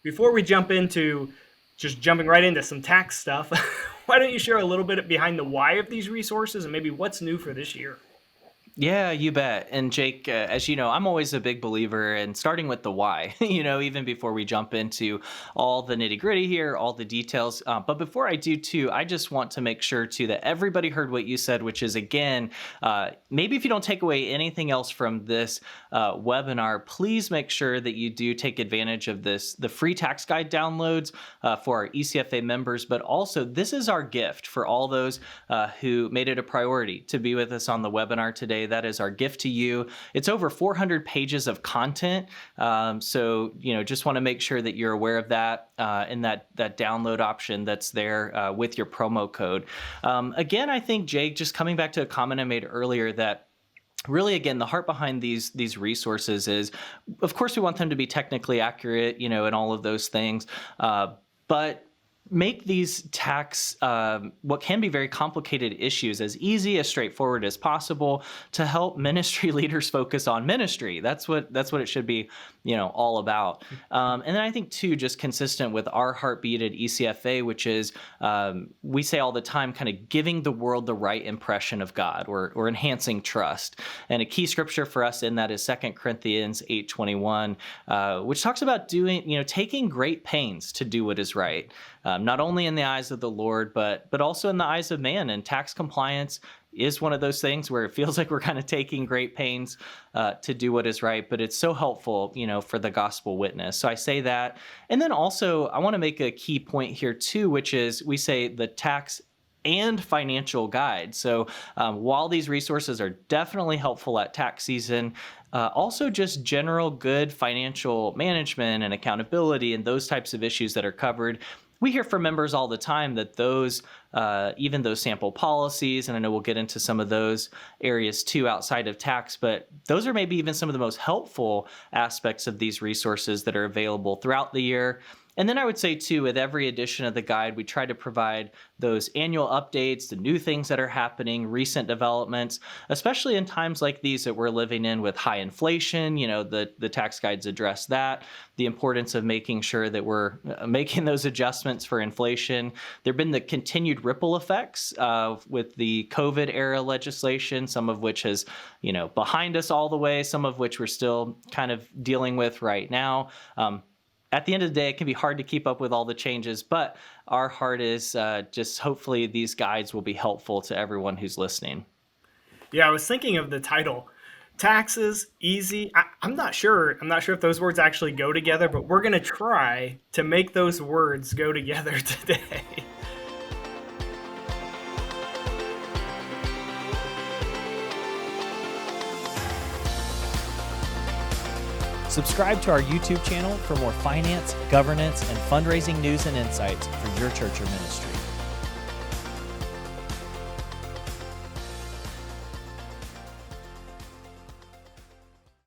Before we jump into jumping right into some tax stuff, why don't you share a little bit behind the why of these resources and maybe what's new for this year? Yeah, you bet. And Jake, as you know, I'm always a big believer in starting with the why, even before we jump into all the nitty gritty here, all the details. But before I do too, I just want to make sure too that everybody heard what you said, which is again, maybe if you don't take away anything else from this webinar, please make sure that you do take advantage of the free tax guide downloads for our ECFA members. But also, this is our gift for all those who made it a priority to be with us on the webinar today. That is our gift to you. It's over 400 pages of content. So, just want to make sure that you're aware of that and that download option that's there with your promo code. Again, I think, Jake, just coming back to a comment I made earlier that really, again, the heart behind these resources is, of course, we want them to be technically accurate, and all of those things. But make these tax, what can be very complicated issues, as easy, as straightforward as possible to help ministry leaders focus on ministry. That's what it should be, all about. And then I think too, just consistent with our heartbeat at ECFA, which is, we say all the time, kind of giving the world the right impression of God or enhancing trust. And a key scripture for us in that is 2 Corinthians 8:21, which talks about taking great pains to do what is right. Not only in the eyes of the Lord, but also in the eyes of man. And tax compliance is one of those things where it feels like we're kind of taking great pains to do what is right, but it's so helpful, for the gospel witness. So I say that. And then also, I want to make a key point here too, which is we say the tax and financial guide. So while these resources are definitely helpful at tax season, also just general good financial management and accountability and those types of issues that are covered. We hear from members all the time that those, even those sample policies, and I know we'll get into some of those areas too outside of tax, but those are maybe even some of the most helpful aspects of these resources that are available throughout the year. And then I would say too, with every edition of the guide, we try to provide those annual updates, the new things that are happening, recent developments, especially in times like these that we're living in with high inflation. The tax guides address that, the importance of making sure that we're making those adjustments for inflation. There have been the continued ripple effects with the COVID era legislation, some of which is, behind us all the way, some of which we're still kind of dealing with right now. At the end of the day, it can be hard to keep up with all the changes, but our heart is just hopefully these guides will be helpful to everyone who's listening. Yeah, I was thinking of the title, Taxes, Easy. I'm not sure. I'm not sure if those words actually go together, but we're going to try to make those words go together today. Subscribe to our YouTube channel for more finance, governance, and fundraising news and insights for your church or ministry.